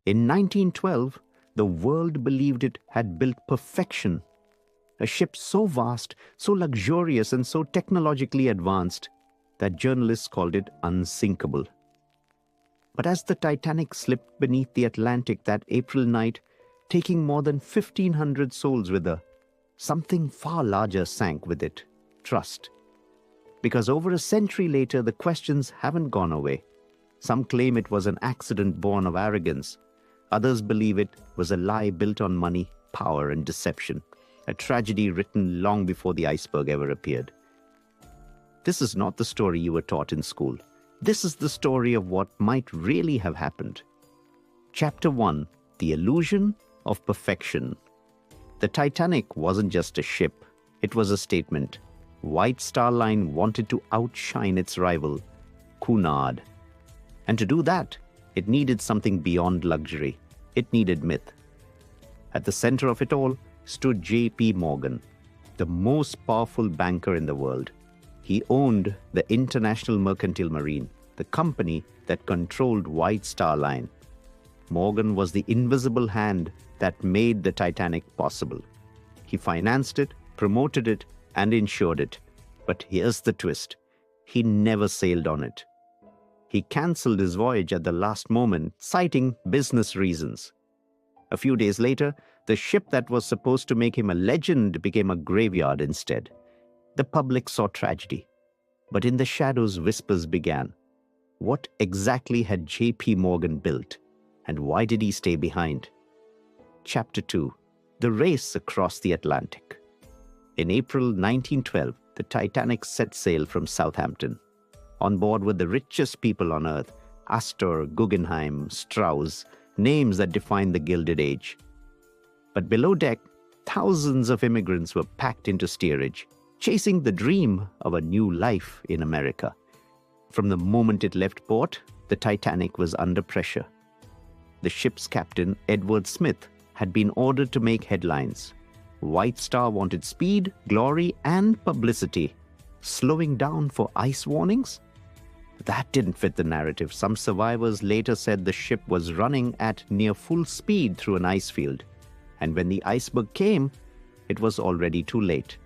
In 1912, the world believed it had built perfection, a ship so vast, so luxurious, and so technologically advanced that journalists called it unsinkable. But as the Titanic slipped beneath the Atlantic that April night, taking more than 1,500 souls with her, something far larger sank with it: trust. Because over a century later, the questions haven't gone away. Some claim it was an accident born of arrogance. Others believe it was a lie built on money, power, and deception, a tragedy written long before the iceberg ever appeared. This is not the story you were taught in school. This is the story of what might really have happened. Chapter 1: The Illusion of Perfection. The Titanic wasn't just a ship, it was a statement. White Star Line wanted to outshine its rival, Cunard. And to do that, it needed something beyond luxury. It needed myth. At the center of it all stood J.P. Morgan, the most powerful banker in the world. He owned the International Mercantile Marine, the company that controlled White Star Line. Morgan was the invisible hand that made the Titanic possible. He financed it, promoted it, and insured it. But here's the twist: he never sailed on it. He cancelled his voyage at the last moment, citing business reasons. A few days later, the ship that was supposed to make him a legend became a graveyard instead. The public saw tragedy. But in the shadows, whispers began. What exactly had J.P. Morgan built? And why did he stay behind? Chapter 2: The Race Across the Atlantic. In April 1912, the Titanic set sail from Southampton. On board were the richest people on earth: Astor, Guggenheim, Strauss, names that defined the Gilded Age. But below deck, thousands of immigrants were packed into steerage, chasing the dream of a new life in America. From the moment it left port, the Titanic was under pressure. The ship's captain, Edward Smith, had been ordered to make headlines. White Star wanted speed, glory, and publicity. Slowing down for ice warnings? That didn't fit the narrative. Some survivors later said the ship was running at near full speed through an ice field, and when the iceberg came, it was already too late.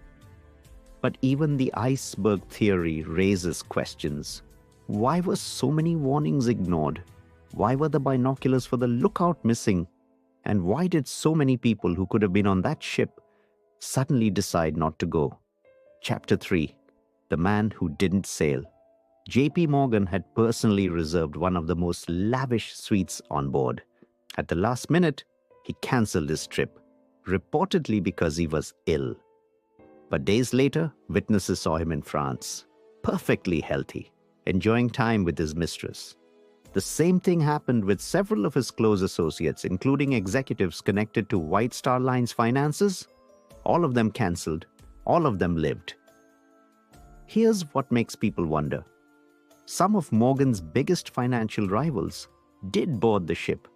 But even the iceberg theory raises questions. Why were so many warnings ignored? Why were the binoculars for the lookout missing? And why did so many people who could have been on that ship suddenly decide not to go? Chapter 3: The Man Who Didn't Sail. J.P. Morgan had personally reserved one of the most lavish suites on board. At the last minute, he cancelled his trip, reportedly because he was ill. But days later, witnesses saw him in France, perfectly healthy, enjoying time with his mistress. The same thing happened with several of his close associates, including executives connected to White Star Line's finances. All of them cancelled. All of them lived. Here's what makes people wonder. Some of Morgan's biggest financial rivals did board the ship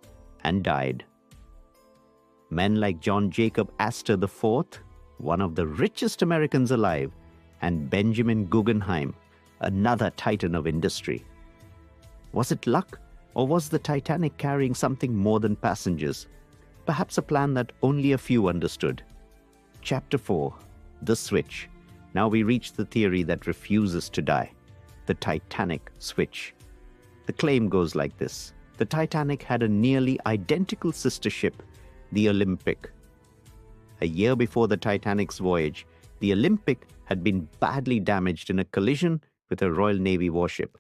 and died. Men like John Jacob Astor IV, one of the richest Americans alive, and Benjamin Guggenheim, another titan of industry. Was it luck, or was the Titanic carrying something more than passengers? Perhaps a plan that only a few understood. Chapter 4: The Switch. Now we reach the theory that refuses to die: the Titanic switch. The claim goes like this: the Titanic had a nearly identical sister ship, the Olympic. A year before the Titanic's voyage, the Olympic had been badly damaged in a collision with a Royal Navy warship.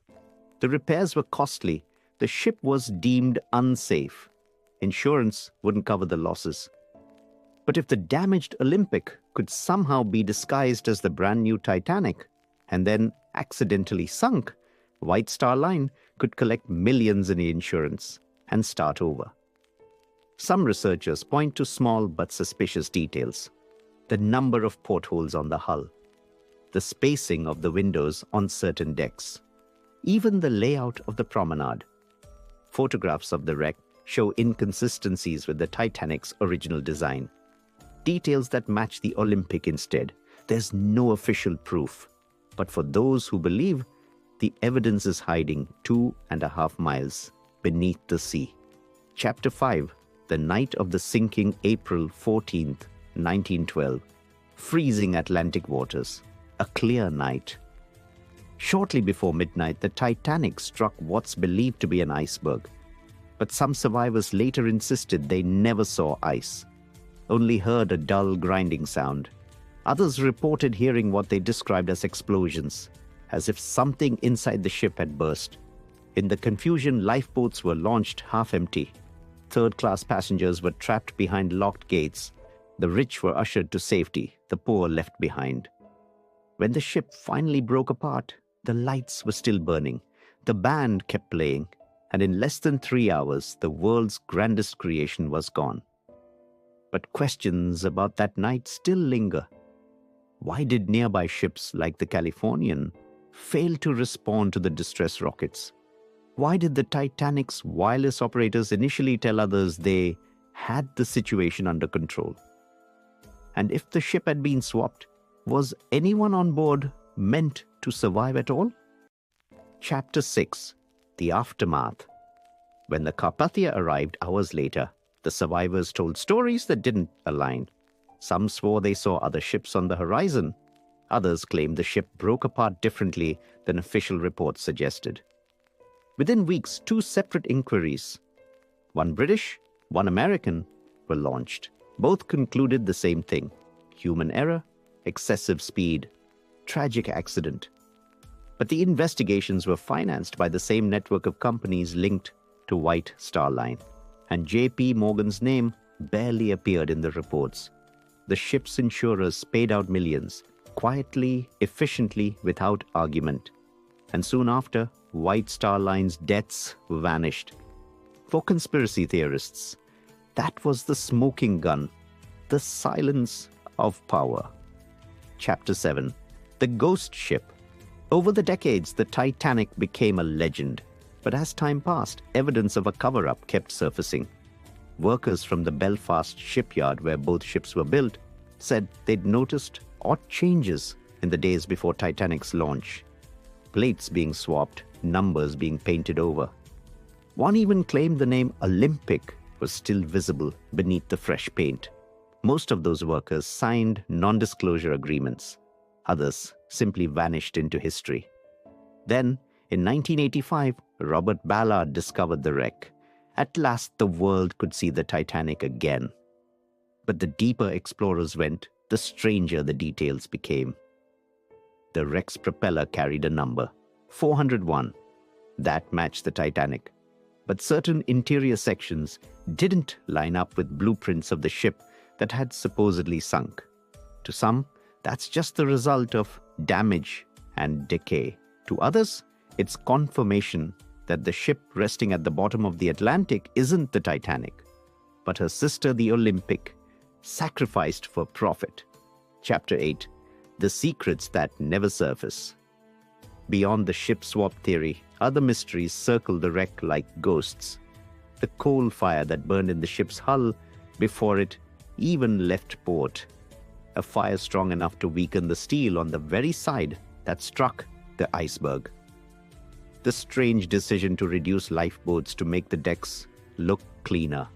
The repairs were costly. The ship was deemed unsafe. Insurance wouldn't cover the losses. But if the damaged Olympic could somehow be disguised as the brand new Titanic and then accidentally sunk, White Star Line could collect millions in insurance and start over. Some researchers point to small but suspicious details: the number of portholes on the hull, the spacing of the windows on certain decks, even the layout of the promenade. Photographs of the wreck show inconsistencies with the Titanic's original design. Details that match the Olympic instead. There's no official proof. But for those who believe, the evidence is hiding 2.5 miles beneath the sea. Chapter 5, The Night of the Sinking, April 14th, 1912. Freezing Atlantic waters. A clear night. Shortly before midnight, the Titanic struck what's believed to be an iceberg. But some survivors later insisted they never saw ice, only heard a dull grinding sound. Others reported hearing what they described as explosions, as if something inside the ship had burst. In the confusion, lifeboats were launched half empty. Third-class passengers were trapped behind locked gates. The rich were ushered to safety, the poor left behind. When the ship finally broke apart, the lights were still burning. The band kept playing, and in less than 3 hours, the world's grandest creation was gone. But questions about that night still linger. Why did nearby ships like the Californian fail to respond to the distress rockets? Why did the Titanic's wireless operators initially tell others they had the situation under control? And if the ship had been swapped, was anyone on board meant to survive at all? Chapter 6, The Aftermath. When the Carpathia arrived hours later, the survivors told stories that didn't align. Some swore they saw other ships on the horizon. Others claimed the ship broke apart differently than official reports suggested. Within weeks, 2 separate inquiries, one British, one American, were launched. Both concluded the same thing: human error, excessive speed, tragic accident. But the investigations were financed by the same network of companies linked to White Star Line, and J.P. Morgan's name barely appeared in the reports. The ship's insurers paid out millions, quietly, efficiently, without argument. And soon after, White Star Line's debts vanished. For conspiracy theorists, that was the smoking gun, the silence of power. Chapter 7, The Ghost Ship. Over the decades, the Titanic became a legend. But as time passed, evidence of a cover-up kept surfacing. Workers from the Belfast shipyard where both ships were built said they'd noticed odd changes in the days before Titanic's launch. Plates being swapped, numbers being painted over. One even claimed the name Olympic was still visible beneath the fresh paint. Most of those workers signed non-disclosure agreements. Others simply vanished into history. Then, in 1985, Robert Ballard discovered the wreck. At last, the world could see the Titanic again. But the deeper explorers went, the stranger the details became. The wreck's propeller carried a number, 401. That matched the Titanic. But certain interior sections didn't line up with blueprints of the ship that had supposedly sunk. To some, that's just the result of damage and decay. To others, it's confirmation that the ship resting at the bottom of the Atlantic isn't the Titanic, but her sister, the Olympic, sacrificed for profit. Chapter 8, The Secrets That Never Surface. Beyond the ship swap theory, other mysteries circle the wreck like ghosts. The coal fire that burned in the ship's hull before it even left port. A fire strong enough to weaken the steel on the very side that struck the iceberg. The strange decision to reduce lifeboats to make the decks look cleaner.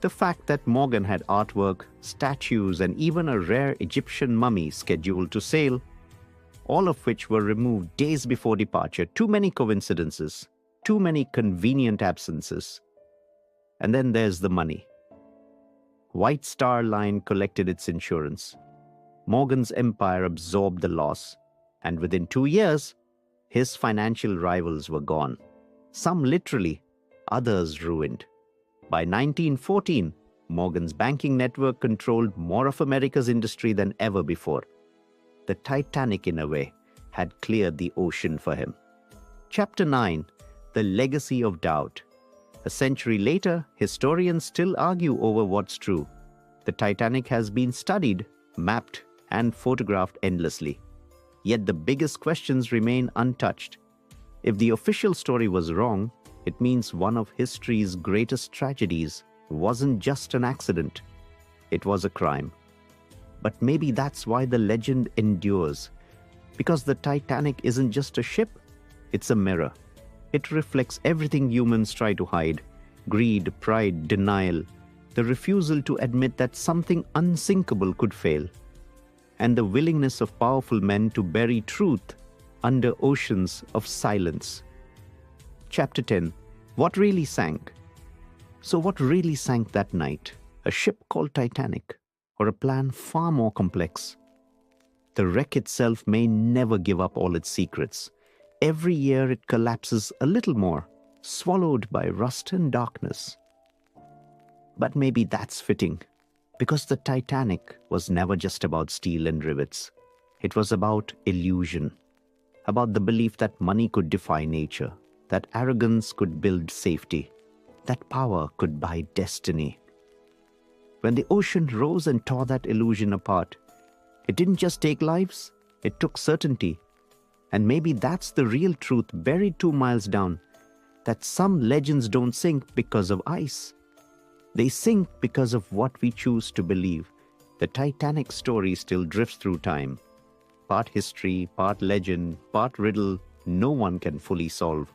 The fact that Morgan had artwork, statues, and even a rare Egyptian mummy scheduled to sail, all of which were removed days before departure. Too many coincidences, too many convenient absences. And then there's the money. White Star Line collected its insurance. Morgan's empire absorbed the loss, and within 2 years, his financial rivals were gone. Some literally, others ruined. By 1914, Morgan's banking network controlled more of America's industry than ever before. The Titanic, in a way, had cleared the ocean for him. Chapter 9, The Legacy of Doubt. A century later, historians still argue over what's true. The Titanic has been studied, mapped, and photographed endlessly. Yet the biggest questions remain untouched. If the official story was wrong, it means one of history's greatest tragedies wasn't just an accident. It was a crime. But maybe that's why the legend endures. Because the Titanic isn't just a ship, it's a mirror. It reflects everything humans try to hide, Greed, pride, denial, the refusal to admit that something unsinkable could fail, and the willingness of powerful men to bury truth under oceans of silence. Chapter 10. What really sank? So what really sank that night? A ship called Titanic, or a plan far more complex? The wreck itself may never give up all its secrets. Every year it collapses a little more, swallowed by rust and darkness. But maybe that's fitting, because the Titanic was never just about steel and rivets. It was about illusion, about the belief that money could defy nature, that arrogance could build safety, that power could buy destiny. When the ocean rose and tore that illusion apart, it didn't just take lives, it took certainty. And maybe that's the real truth buried 2 miles down, that some legends don't sink because of ice. They sink because of what we choose to believe. The Titanic story still drifts through time. Part history, part legend, part riddle, no one can fully solve.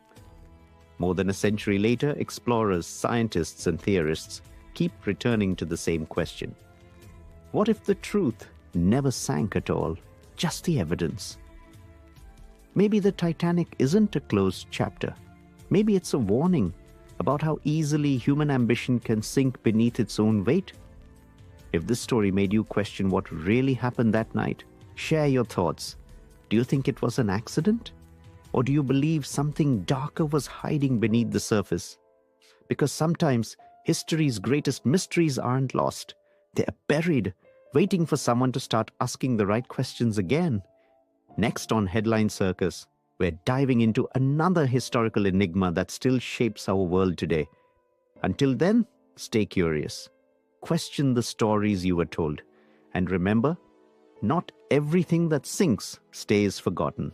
More than a century later, explorers, scientists, and theorists keep returning to the same question. What if the truth never sank at all, just the evidence? Maybe the Titanic isn't a closed chapter. Maybe it's a warning about how easily human ambition can sink beneath its own weight. If this story made you question what really happened that night, share your thoughts. Do you think it was an accident? Or do you believe something darker was hiding beneath the surface? Because sometimes history's greatest mysteries aren't lost. They're buried, waiting for someone to start asking the right questions again. Next on Headline Circus, we're diving into another historical enigma that still shapes our world today. Until then, stay curious. Question the stories you were told. And remember, not everything that sinks stays forgotten.